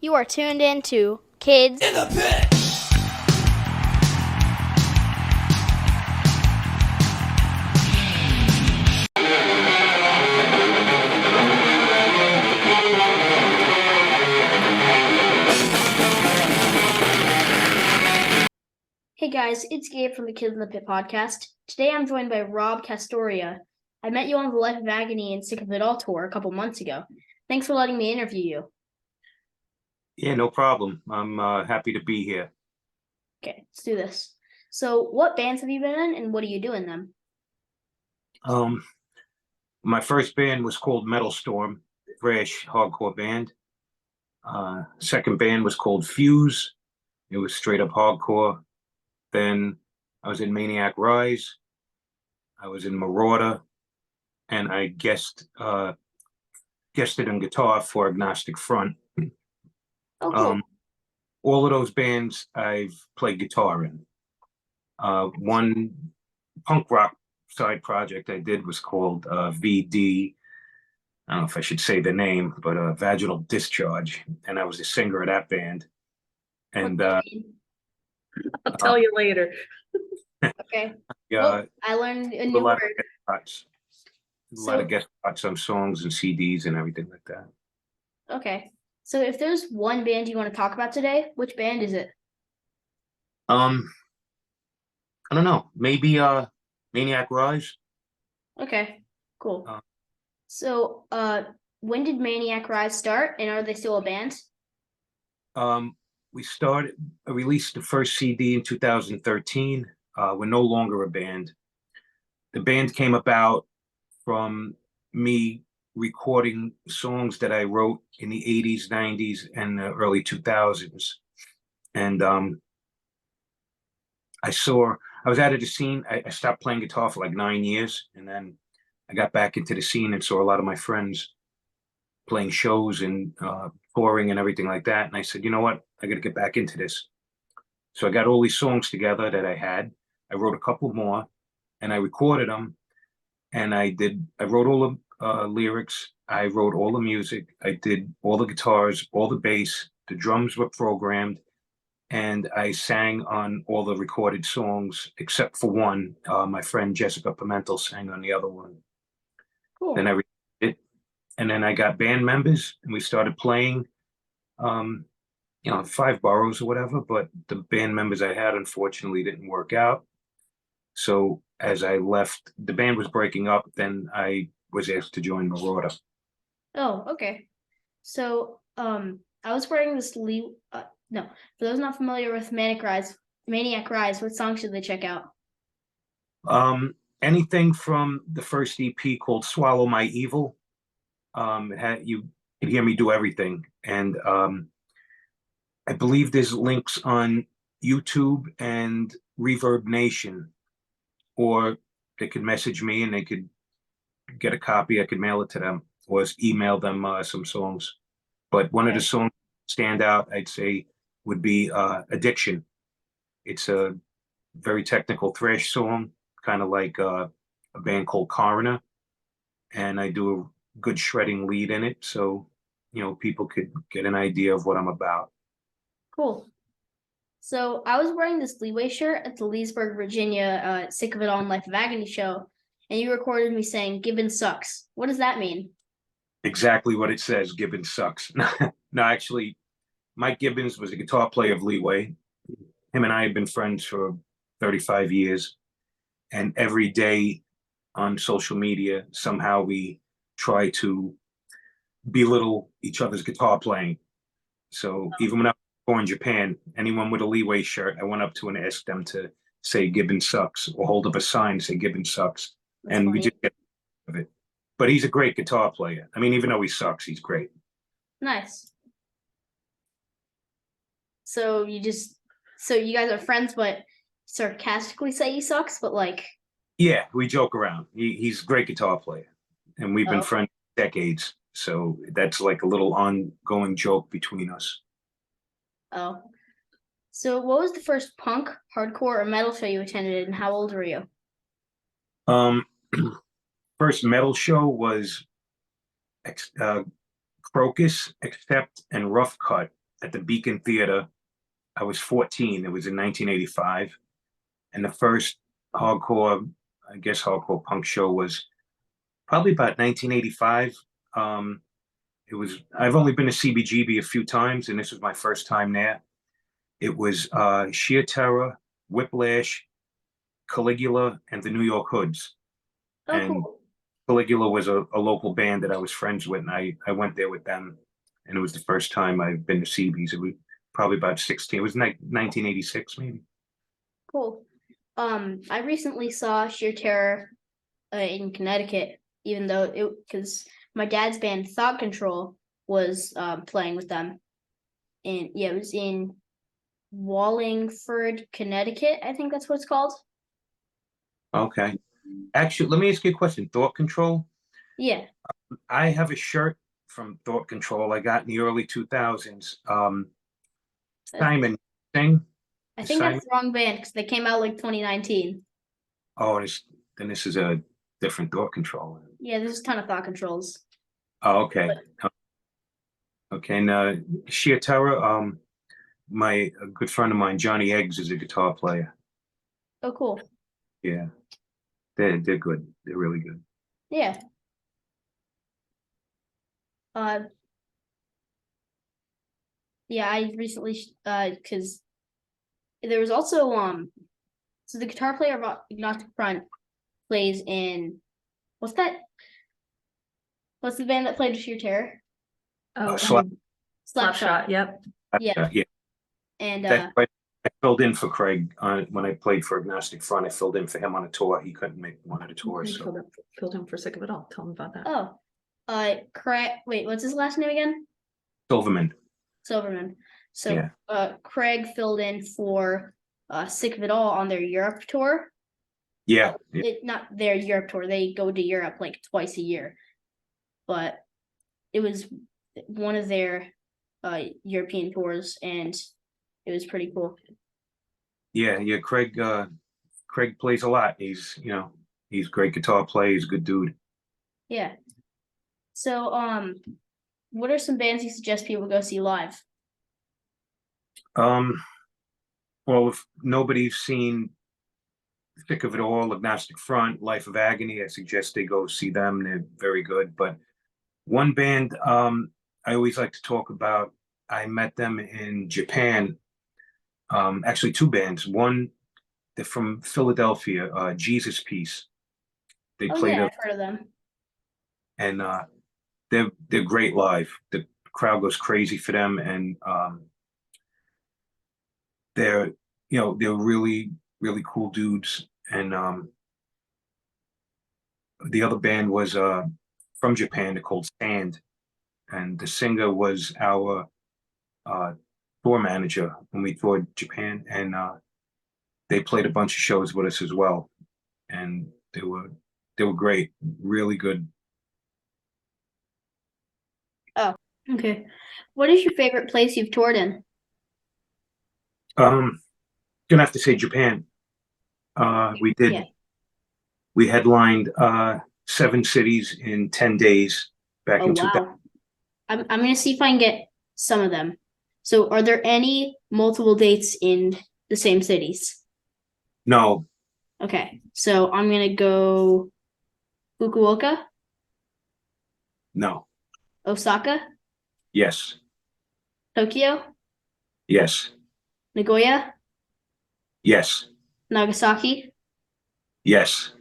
You are tuned in to Kids in the Pit. Hey guys, it's Gabe from the Kids in the Pit podcast. Today I'm joined by Rob Castoria. I met you on the Life of Agony and Sick of It All tour a couple months ago. Thanks for letting me interview you. Yeah, no problem. I'm happy to be here. Okay, let's do this. So, what bands have you been in, and what do you do in them? My first band was called Metal Storm, thrash hardcore band. Second band was called Fuse. It was straight up hardcore. Then I was in Maniac Rise. I was in Merauder, and I guested on guitar for Agnostic Front. Oh, cool. All of those bands I've played guitar in. One punk rock side project I did was called VD. I don't know if I should say the name, but Vaginal Discharge, and I was the singer of that band. And What's that mean? I'll tell you later. Okay. yeah, Well, I learned a a new lot word. of guest spots, a lot of guest spots on songs and CDs and everything like that. Okay. So, if there's one band you want to talk about today, which band is it? I don't know, maybe Maniac Rise. Okay, cool. Uh, So, when did Maniac Rise start, and are they still a band? We released the first CD in 2013. We're no longer a band. The band came about from me recording songs that I wrote in the 80s, 90s, and the early 2000s. And I was out of the scene. I stopped playing guitar for like 9 years, and then I got back into the scene and saw a lot of my friends playing shows and touring and everything like that. And I said, you know what? I got to get back into this. So I got all these songs together that I had. I wrote a couple more, and I recorded them. And I wrote all the lyrics. I wrote all the music. I did all the guitars, all the bass. The drums were programmed. And I sang on all the recorded songs except for one. My friend Jessica Pimentel sang on the other one. Cool. Then I recorded it, and then I got band members, and we started playing, 5 boroughs or whatever. But the band members I had, unfortunately, didn't work out. So as I left, the band was breaking up. Then I was asked to join Merauder. Oh, okay. So, I was wearing this no, for those not familiar with Maniac Rise, what songs should they check out? Anything from the first EP called Swallow My Evil. You could hear me do everything. And I believe there's links on YouTube and Reverb Nation, or they could message me and they could get a copy. I could mail it to them or email them some songs. But one of the songs stand out, I'd say, would be Addiction. It's a very technical thrash song, kind of like a band called Coroner. And I do a good shredding lead in it. So, people could get an idea of what I'm about. Cool. So I was wearing this Leeway shirt at the Leesburg, Virginia, Sick of It All and Life of Agony show, and you recorded me saying Gibbons Sucks. What does that mean? Exactly what it says, Gibbons Sucks. No, actually, Mike Gibbons was a guitar player of Leeway. Him and I have been friends for 35 years. And every day on social media, somehow we try to belittle each other's guitar playing. So even when I was in Japan, anyone with a Leeway shirt, I went up to and asked them to say Gibbons Sucks, or hold up a sign say Gibbons Sucks. That's and funny. we just get of it. But he's a great guitar player. I mean, even though he sucks, he's great. Nice. So you guys are friends, but sarcastically say he sucks, but like. Yeah, we joke around. He's a great guitar player, and we've been friends for decades. So that's like a little ongoing joke between us. Oh. So what was the first punk, hardcore, or metal show you attended, and how old were you? First metal show was Crocus, Accept, and Rough Cut at the Beacon Theater. I was 14. It was in 1985. And the first hardcore, I guess, hardcore punk show was probably about 1985. I've only been to CBGB a few times, and this was my first time there. It was Sheer Terror, Whiplash, Caligula, and the New York Hoods. Oh, And cool. Caligula was a local band that I was friends with, and I went there with them, and it was the first time I've been to CB's. It was probably about 16. It was 1986, maybe. Cool. I recently saw Sheer Terror in Connecticut, even though because my dad's band Thought Control was playing with them, and yeah, it was in Wallingford, Connecticut. I think that's what it's called. Okay. Actually, let me ask you a question. Thought Control? Yeah. I have a shirt from Thought Control I got in the early 2000s. Simon Singh. I think that's the wrong band because they came out like 2019. Oh, then this is a different Thought Control. Yeah, there's a ton of Thought Controls. Oh, okay. Okay, and Sheer Terror, a good friend of mine, Johnny Eggs, is a guitar player. Oh, cool. Yeah. They're good. They're really good. Yeah. Yeah, I recently because there was also so the guitar player of Agnostic Front plays in what's that? What's the band that played Sheer Terror? Oh, Slapshot. Yep. Yeah. Yeah. And I filled in for Craig when I played for Agnostic Front. I filled in for him on a tour. He couldn't make one of the tours. So. Filled him for Sick of It All. Tell him about that. Craig. Wait, what's his last name again? Silverman. So, Yeah. Craig filled in for Sick of It All on their Europe tour. Yeah. Not their Europe tour. They go to Europe like twice a year, but it was one of their European tours, and it was pretty cool. Yeah. Craig plays a lot. He's a great guitar player. He's a good dude. Yeah. So, what are some bands you suggest people go see live? Well, if nobody's seen Sick of It All, Agnostic Front, Life of Agony, I suggest they go see them. They're very good. But one band I always like to talk about, I met them in Japan. Actually, two bands. One, they're from Philadelphia, Jesus Piece. They played I've heard of them. And they're great live. The crowd goes crazy for them, and they're really really cool dudes. And the other band was from Japan. They're called Stand, and the singer was our tour manager when we toured Japan, and they played a bunch of shows with us as well, and they were great, really good. Oh, okay. What is your favorite place you've toured in? Gonna have to say Japan. We did. Yeah. We headlined 7 cities in 10 days back Oh, in 2000. wow. I'm gonna see if I can get some of them. So, are there any multiple dates in the same cities? No, Okay, so I'm gonna go Fukuoka, no, Osaka, yes, Tokyo, yes, Nagoya, yes, Nagasaki. yes.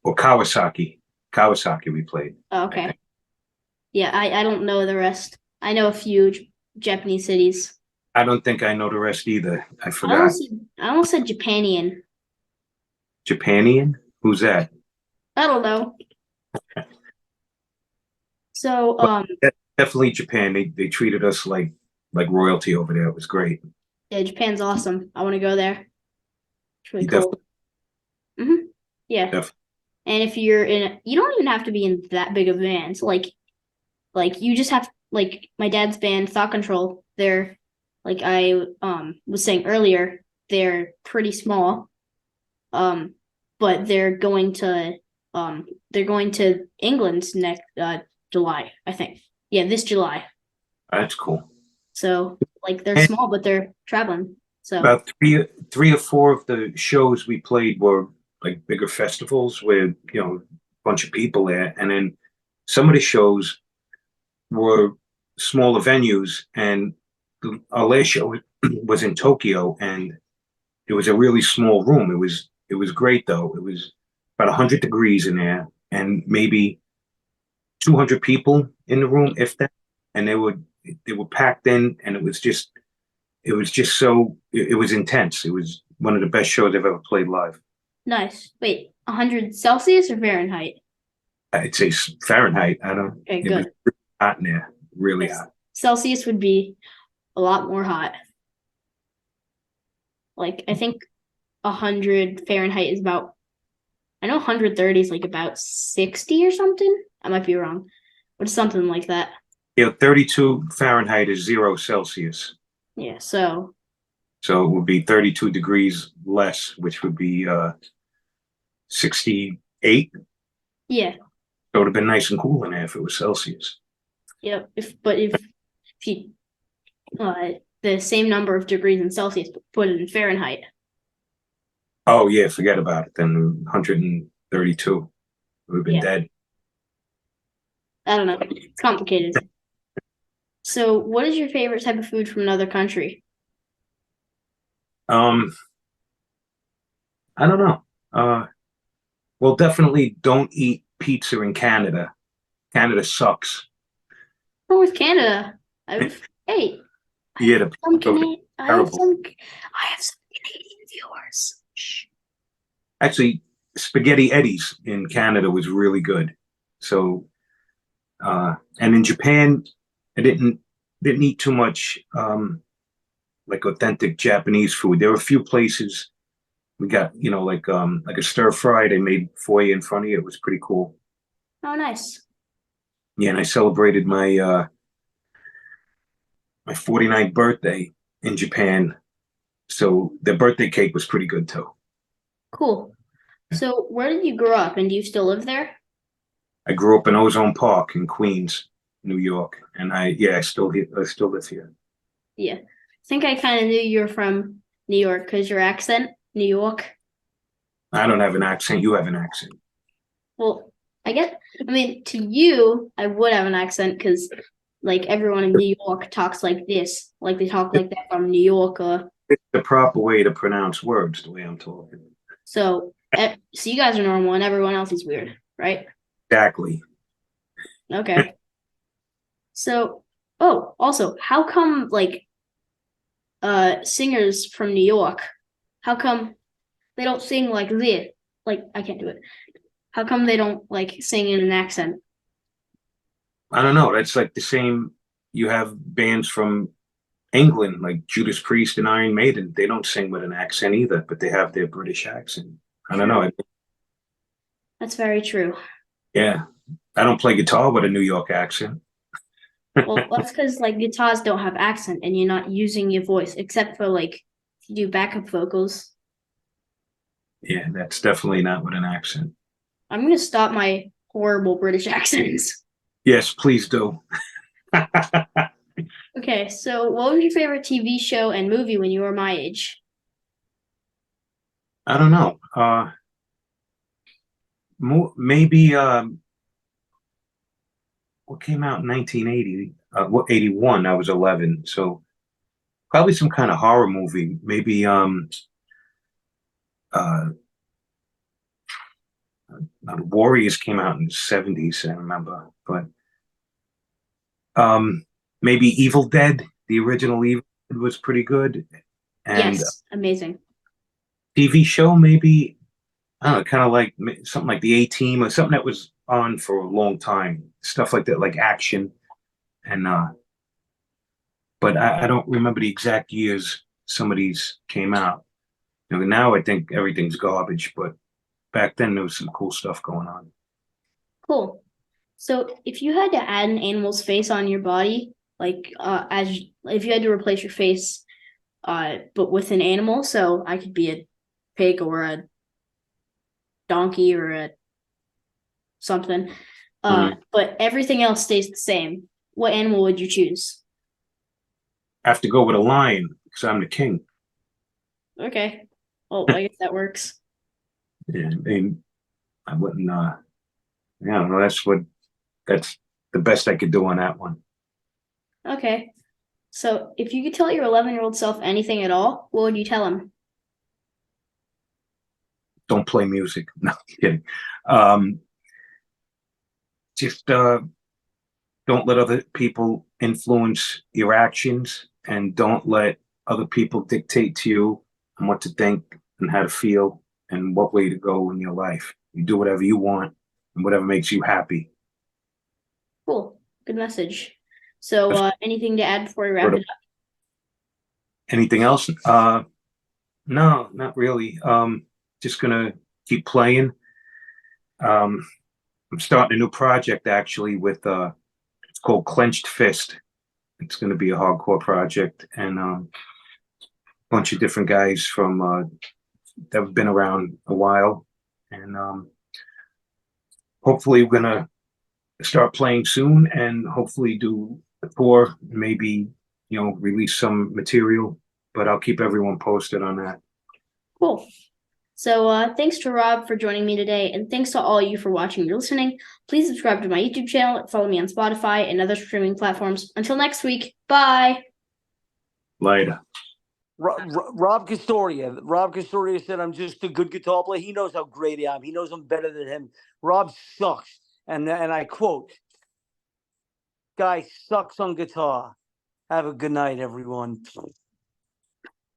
Or Kawasaki. Kawasaki we played. Oh, okay. Yeah, I don't know the rest. I know a few Japanese cities. I don't think I know the rest either. I I forgot. almost said Japanian. Japanian? Who's that? I don't know. So, Definitely Japan. They treated us like royalty over there. It was great. yeah, Japan's awesome. I want to go there. It's really You cool. Yeah. Definitely. And if you're you don't even have to be in that big of a band. Like you just have like my dad's band, Thought Control. They're like I was saying earlier, they're pretty small. But they're going to England next July, I think. Yeah, this July. That's cool. So like they're And small, but they're traveling. So about three or four of the shows we played were like bigger festivals with, a bunch of people there. And then some of the shows were smaller venues. And our last show was in Tokyo, and it was a really small room. It was great though. It was about 100 degrees in there, and maybe 200 people in the room, if that. And they were packed in, and it was just so it was intense. It was one of the best shows I've ever played live. nice. Wait, 100 Celsius or Fahrenheit? I'd say Fahrenheit. I don't. Okay, It was good. hot in there, really Yes. hot. Celsius would be a lot more hot. Like I think 100 Fahrenheit is about. I know 130 is like about 60 or something. I might be wrong, but it's something like that. 32 Fahrenheit is 0 Celsius. Yeah. So So it would be 32 degrees less, which would be 68. yeah. So it would have been nice and cool in there if it was Celsius. Yep. If you the same number of degrees in Celsius, but put it in Fahrenheit. Oh yeah, forget about it. Then 132 would have been Yeah. dead. I don't know. It's complicated. So, what is your favorite type of food from another country? Um, I don't know. Well, definitely don't eat pizza in Canada. Canada sucks. Oh, with Canada. Hey, Yeah, the some pizza over I have terrible. some Canadian viewers. Shh. Actually, Spaghetti Eddie's in Canada was really good. So, and in Japan, I didn't eat too much like authentic Japanese food. There were a few places we got, like a stir fry. They made for you in front of you. It was pretty cool. Oh, nice. Yeah, and I celebrated my 49th birthday in Japan. So the birthday cake was pretty good too. Cool. So, where did you grow up, and do you still live there? I grew up in Ozone Park in Queens, New York, and I still live here. Yeah. I think I kind of knew you were from New York because your accent, New York. I don't have an accent. You have an accent. Well, I mean, to you, I would have an accent because, like, everyone in New York talks like this. Like, they talk like that from New York. It's the proper way to pronounce words, the way I'm talking. So you guys are normal and everyone else is weird, right? Exactly. Okay. So, also, how come, like, singers from New York, how come they don't sing like this? Like, I can't do it. How come they don't, like, sing in an accent? I don't know. That's like the same. You have bands from England, like Judas Priest and Iron Maiden. They don't sing with an accent either, but they have their British accent. I don't know. That's very true. Yeah, I don't play guitar with a New York accent. Well, that's because like guitars don't have accent and you're not using your voice except for like if you do backup vocals. Yeah, that's definitely not with an accent. I'm gonna stop my horrible British accents. Yes, please do. Okay, so what was your favorite TV show and movie when you were my age? I don't know. Maybe what came out in 1980? 81? I was 11, so probably some kind of horror movie. Maybe uh, the Warriors came out in the 70s. I remember, but maybe Evil Dead, the original Evil Dead was pretty good, and Yes, amazing. TV show maybe I don't know, kind of like something like the A Team or something that was on for a long time, stuff like that, like action. And but I don't remember the exact years some of these came out. Now I think everything's garbage, but back then there was some cool stuff going on. Cool. So if you had to add an animal's face on your body, like as if you had to replace your face, but with an animal, so I could be a pig or a donkey or a something. Mhm. But everything else stays the same. What animal would you choose? I have to go with a lion because I'm the king. Okay. Well, I guess that works. And I wouldn't. Yeah, I don't know. That's the best I could do on that one. Okay. So, if you could tell your 11-year-old self anything at all, what would you tell him? Don't play music. No, I'm kidding. Um, just don't let other people influence your actions, and don't let other people dictate to you on what to think and how to feel and what way to go in your life. You do whatever you want and whatever makes you happy. Cool. Good message. So, anything to add before we wrap it up? Anything else? No, not really. Just gonna keep playing. I'm starting a new project actually with it's called Clenched Fist. It's gonna be a hardcore project, and a bunch of different guys from that have been around a while, and hopefully we're gonna start playing soon, and hopefully do a tour, maybe release some material. But I'll keep everyone posted on that. Cool. So, thanks to Rob for joining me today, and thanks to all you for watching or listening. Please subscribe to my YouTube channel, follow me on Spotify and other streaming platforms. Until next week, bye. Later. Rob Castoria. Rob Castoria said, "I'm just a good guitar player." He knows how great I am. He knows I'm better than him. Rob sucks, and I quote, "Guy sucks on guitar." Have a good night, everyone.